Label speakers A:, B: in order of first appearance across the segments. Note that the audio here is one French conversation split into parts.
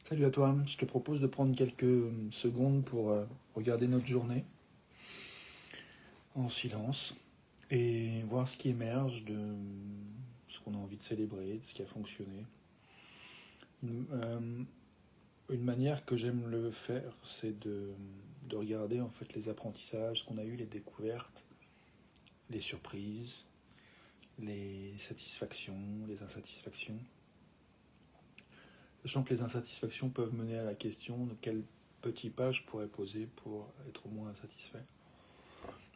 A: Salut à toi, je te propose de prendre quelques secondes pour regarder notre journée en silence et voir ce qui émerge de ce qu'on a envie de célébrer, de ce qui a fonctionné. Une, euh, une manière que j'aime le faire, c'est de regarder en fait les apprentissages qu'on a eus, les découvertes, les surprises, les satisfactions, les insatisfactions. Sachant que les insatisfactions peuvent mener à la question de quel petit pas je pourrais poser pour être moins insatisfait.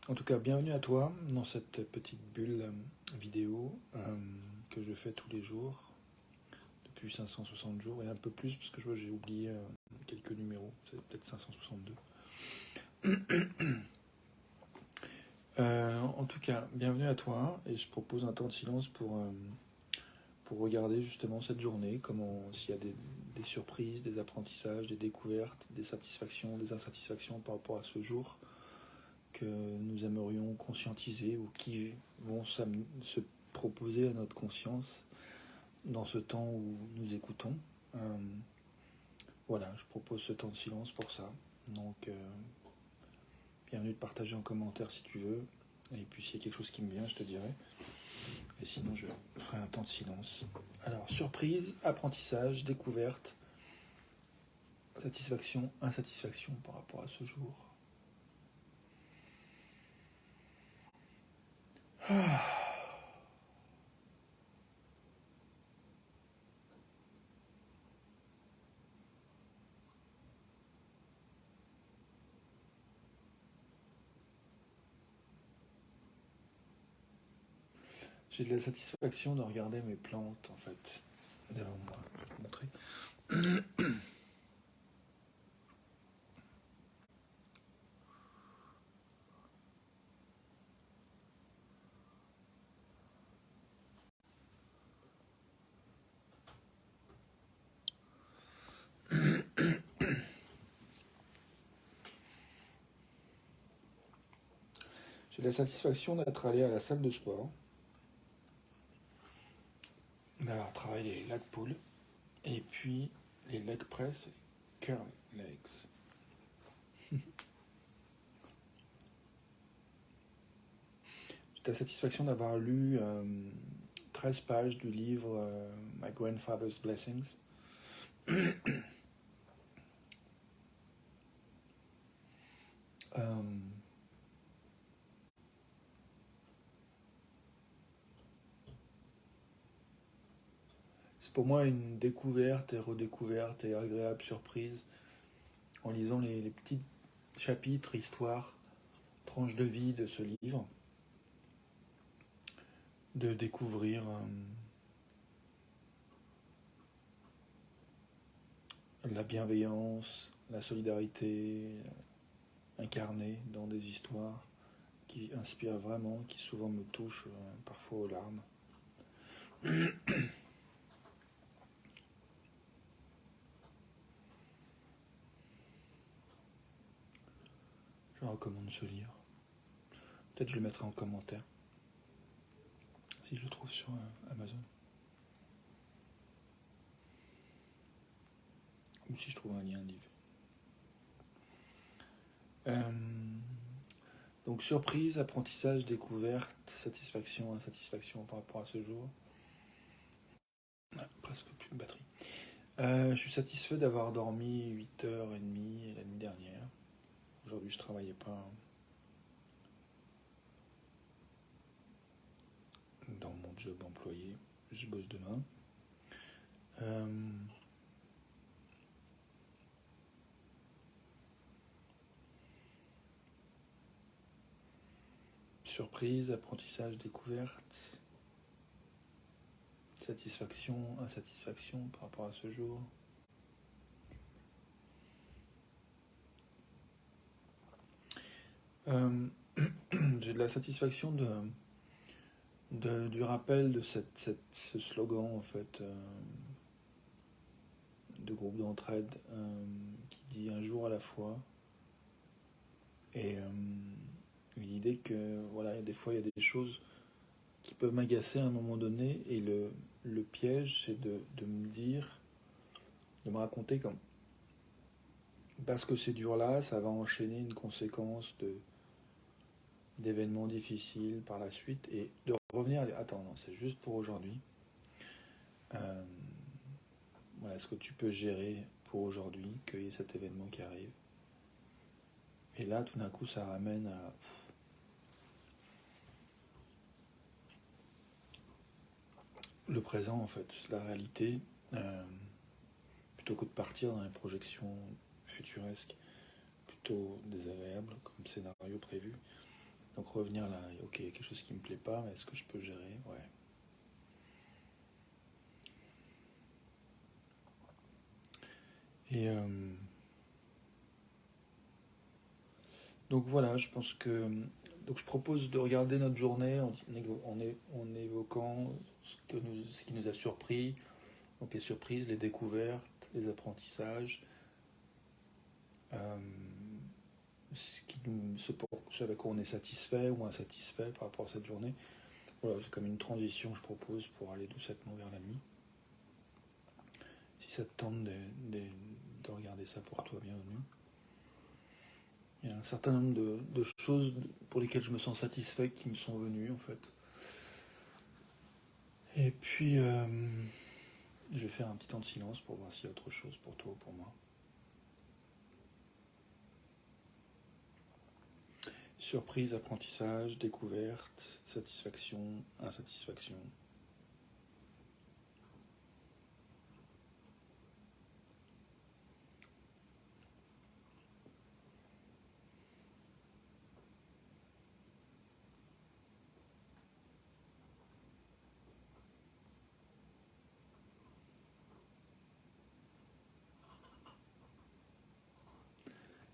A: En tout cas, bienvenue à toi dans cette petite bulle vidéo que je fais tous les jours, depuis 560 jours et un peu plus parce que je vois j'ai oublié quelques numéros, c'est peut-être 562. En tout cas, bienvenue à toi et je propose un temps de silence pour regarder justement cette journée, comment s'il y a des surprises, des apprentissages, des découvertes, des satisfactions, des insatisfactions par rapport à ce jour que nous aimerions conscientiser ou qui vont se proposer à notre conscience dans ce temps où nous écoutons. Voilà, je propose ce temps de silence pour ça. Donc, bienvenue de partager en commentaire si tu veux. Et puis, s'il y a quelque chose qui me vient, je te dirai. Et sinon, je ferai un temps de silence. Alors, surprise, apprentissage, découverte, satisfaction, insatisfaction par rapport à ce jour. J'ai de la satisfaction de regarder mes plantes, en fait, devant moi. Je vais te montrer. J'ai la satisfaction d'être allé à la salle de sport, d'avoir travaillé les lat pull, et puis les leg press et curl legs. J'ai la satisfaction d'avoir lu 13 pages du livre My Grandfather's Blessings. Euh, c'est pour moi une découverte et redécouverte et agréable surprise en lisant les petits chapitres, histoires, tranches de vie de ce livre, de découvrir la bienveillance, la solidarité incarnée dans des histoires qui inspirent vraiment, qui souvent me touchent parfois aux larmes. Je recommande ce livre. Peut-être je le mettrai en commentaire si je le trouve sur Amazon. Ou si je trouve un lien livre. Donc surprise, apprentissage, découverte, satisfaction, insatisfaction par rapport à ce jour. Ah, presque plus de batterie. Je suis satisfait d'avoir dormi 8h30 la nuit dernière. Aujourd'hui je travaillais pas dans mon job employé. Je bosse demain. Surprise, apprentissage, découverte, satisfaction, insatisfaction par rapport à ce jour. J'ai de la satisfaction du rappel de ce slogan en fait de groupe d'entraide qui dit un jour à la fois et l'idée que voilà, des fois il y a des choses qui peuvent m'agacer à un moment donné et le piège c'est de me dire de me raconter comme parce que c'est dur là, ça va enchaîner une conséquence d'événements difficiles par la suite et de revenir à dire attends, non, c'est juste pour aujourd'hui. Euh, voilà, est-ce que tu peux gérer pour aujourd'hui qu'il y ait cet événement qui arrive? Et là, tout d'un coup, ça ramène à le présent, en fait, la réalité, euh, plutôt que de partir dans les projections futuresques, plutôt désagréables, comme scénario prévu. Donc revenir là, ok, il y a quelque chose qui me plaît pas, mais est-ce que je peux gérer? Ouais. Et donc voilà, je pense que donc je propose de regarder notre journée en évoquant ce qui nous a surpris, donc les surprises, les découvertes, les apprentissages, euh, ce avec quoi on est satisfait ou insatisfait par rapport à cette journée. Voilà, c'est comme une transition que je propose pour aller doucement vers la nuit. Si ça te tente de regarder ça pour toi, bienvenue. Il y a un certain nombre de choses pour lesquelles je me sens satisfait qui me sont venues en fait. Et puis je vais faire un petit temps de silence pour voir s'il y a autre chose pour toi ou pour moi. Surprise, apprentissage, découverte, satisfaction, insatisfaction.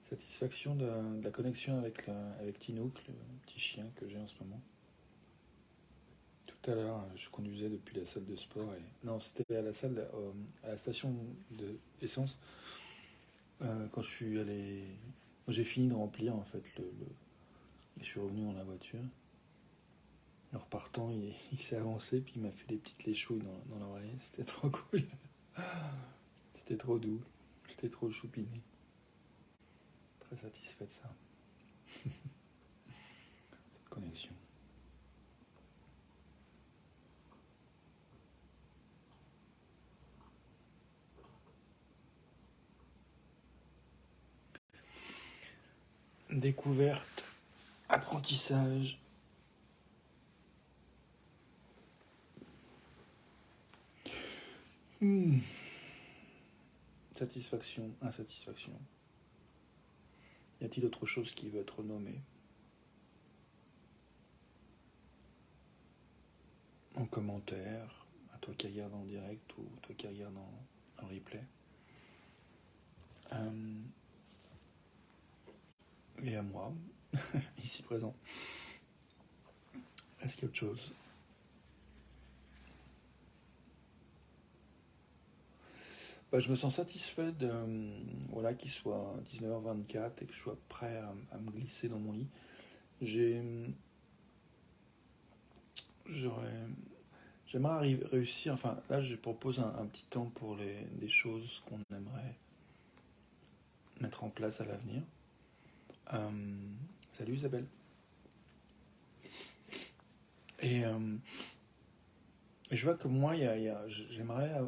A: Satisfaction de la connexion avec Tinouk, le petit chien que j'ai en ce moment. Tout à l'heure, je conduisais depuis la salle de sport et non, c'était à la salle, à la station de essence. Quand je suis allé, j'ai fini de remplir en fait et je suis revenu dans la voiture. En repartant, il s'est avancé puis il m'a fait des petites léchouilles dans l'oreille. C'était trop cool. C'était trop doux. C'était trop choupiné. Très satisfait de ça. Cette connexion. Découverte, apprentissage. Hmm. Satisfaction, insatisfaction. Y a-t-il autre chose qui veut être nommée en commentaire, à toi qui regarde en direct ou toi qui regarde en replay? Euh, et à moi, ici présent. Est-ce qu'il y a autre chose? Bah, je me sens satisfait voilà, qu'il soit 19h24 et que je sois prêt à me glisser dans mon lit. J'ai, j'aurais, j'aimerais réussir, enfin là je propose un petit temps pour des choses qu'on aimerait mettre en place à l'avenir. Euh, Salut Isabelle. Et je vois que moi, j'aimerais,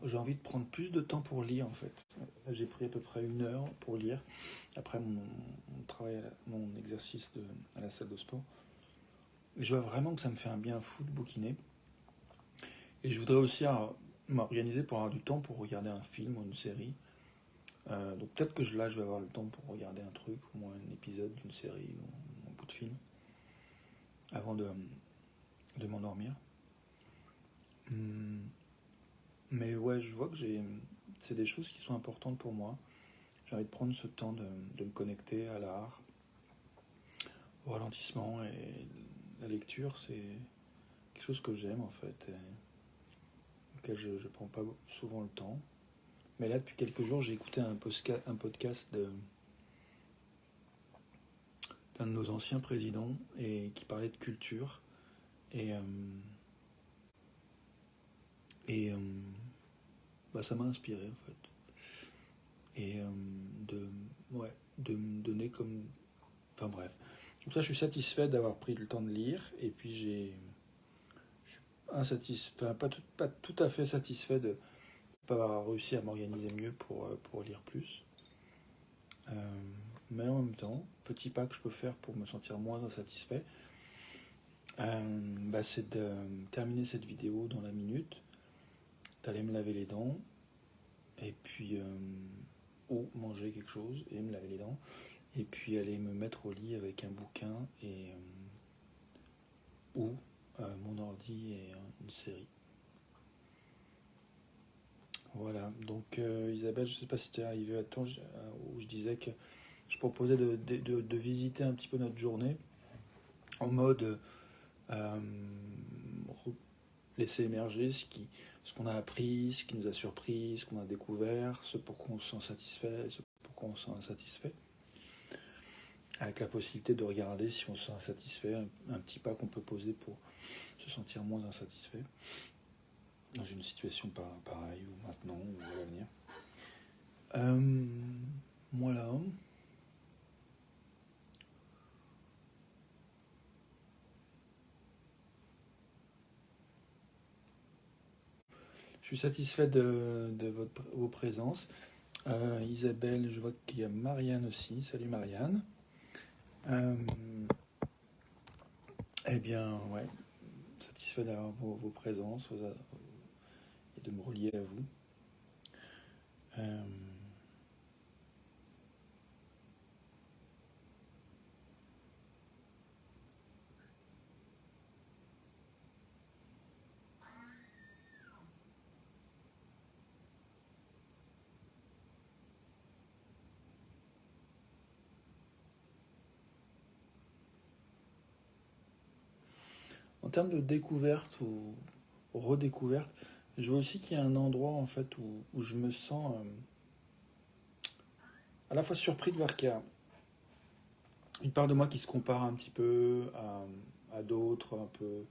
A: j'ai envie de prendre plus de temps pour lire en fait. J'ai pris à peu près 1 heure pour lire après mon travail, mon exercice à la salle de sport. Et je vois vraiment que ça me fait un bien fou de bouquiner. Et je voudrais aussi m'organiser pour avoir du temps pour regarder un film ou une série. Donc peut-être que là, je vais avoir le temps pour regarder un truc, ou un épisode d'une série ou un bout de film, avant de m'endormir. Hum, Mais ouais, je vois que c'est des choses qui sont importantes pour moi. J'ai envie de prendre ce temps de me connecter à l'art, au ralentissement, et la lecture, c'est quelque chose que j'aime en fait, et auquel je ne prends pas souvent le temps. Mais là, depuis quelques jours, j'ai écouté un podcast d'un de nos anciens présidents et qui parlait de culture. Et, et ça m'a inspiré en fait. Et de me donner comme... Enfin bref. Donc ça, je suis satisfait d'avoir pris le temps de lire. Et puis je suis insatisfait, enfin, pas tout à fait satisfait de ne pas avoir réussi à m'organiser mieux pour lire plus. Mais en même temps, petit pas que je peux faire pour me sentir moins insatisfait, c'est de terminer cette vidéo dans la minute, d'aller me laver les dents, et puis ou manger quelque chose et me laver les dents, et puis aller me mettre au lit avec un bouquin et ou mon ordi et une série. Voilà, donc Isabelle, je ne sais pas si tu es arrivé à temps où je disais que je proposais de visiter un petit peu notre journée en mode euh, laisser émerger ce qu'on a appris, ce qui nous a surpris, ce qu'on a découvert, ce pour quoi on se sent satisfait, ce pour quoi on se sent insatisfait. Avec la possibilité de regarder si on se sent insatisfait, un petit pas qu'on peut poser pour se sentir moins insatisfait dans une situation pareille, ou maintenant, ou à l'avenir. Voilà. Je suis satisfait de vos présences. Isabelle, je vois qu'il y a Marianne aussi. Salut Marianne. Eh bien, ouais, satisfait d'avoir vos présences et de me relier à vous. En termes de découverte ou redécouverte, je vois aussi qu'il y a un endroit en fait où je me sens à la fois surpris de voir qu'il y a une part de moi qui se compare un petit peu à d'autres, un peu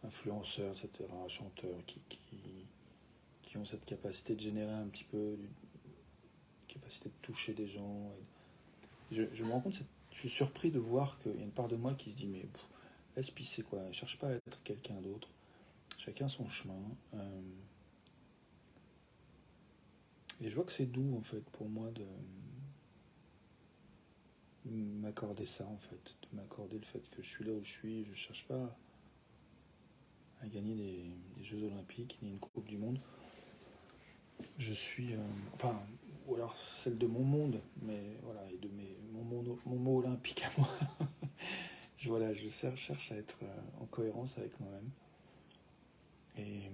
A: influenceurs, etc., chanteurs qui ont cette capacité de générer un petit peu, une capacité de toucher des gens. Je me rends compte, je suis surpris de voir qu'il y a une part de moi qui se dit, mais laisse pisser quoi, ne cherche pas à être quelqu'un d'autre, chacun son chemin. Et je vois que c'est doux en fait pour moi de m'accorder ça en fait, de m'accorder le fait que je suis là où je suis, je cherche pas à gagner des Jeux Olympiques ni une Coupe du Monde. Je suis, enfin, ou alors celle de mon monde, mais voilà, et de mon mot olympique à moi. Je cherche à être en cohérence avec moi-même et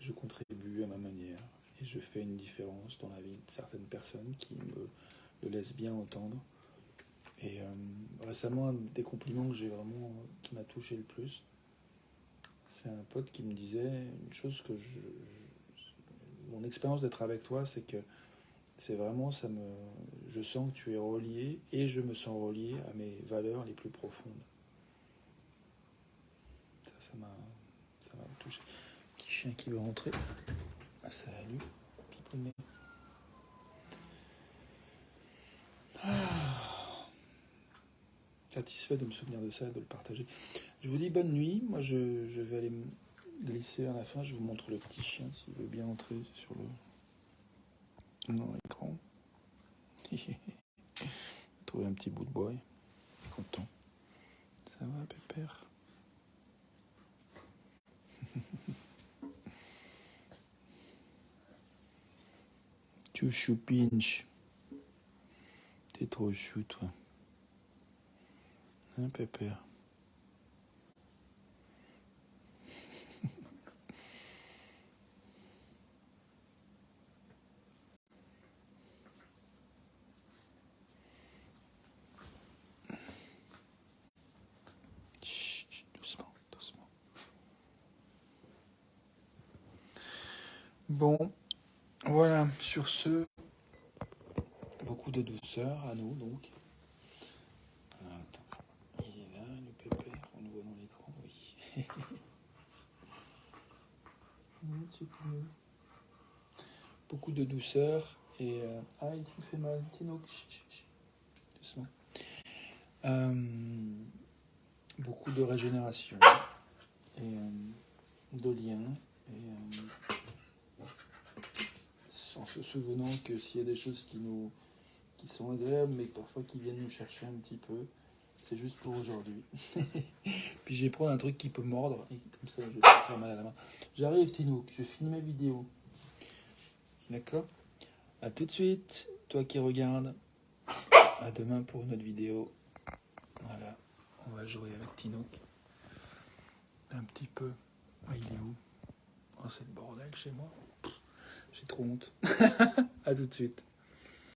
A: je contribue à ma manière et je fais une différence dans la vie de certaines personnes qui me le laissent bien entendre. Et récemment, un des compliments que j'ai vraiment, qui m'a touché le plus, c'est un pote qui me disait une chose que mon expérience d'être avec toi, c'est que c'est vraiment, je sens que tu es relié et je me sens relié à mes valeurs les plus profondes. Ça m'a touché. Petit chien qui veut rentrer. Salut, pipounet. Satisfait de me souvenir de ça et de le partager. Je vous dis bonne nuit. Moi, je vais aller me laisser à la fin. Je vous montre le petit chien s'il veut bien entrer sur dans l'écran. Trouver un petit bout de bois. Content. Ça va, pépère? Tu choupinch. T'es trop chou, toi. Hein, pépère? Chut, doucement, doucement. Bon, voilà, sur ce, beaucoup de douceur à nous, donc. Attends, il est là, le pépère, on le voit dans l'écran, oui. C'est mieux. beaucoup de douceur et aïe, il me fait mal, Tino, doucement. Beaucoup de régénération et de liens et en se souvenant que s'il y a des choses qui sont agréables mais parfois qui viennent nous chercher un petit peu, c'est juste pour aujourd'hui. Puis je vais prendre un truc qui peut mordre et comme ça je vais pas faire mal à la main. J'arrive Tino, je finis ma vidéo. D'accord? A tout de suite, toi qui regardes. À demain pour une autre vidéo. Voilà, on va jouer avec Tino. Un petit peu. Ah, il est où? Oh, c'est le bordel chez moi. J'ai trop honte. À tout de suite.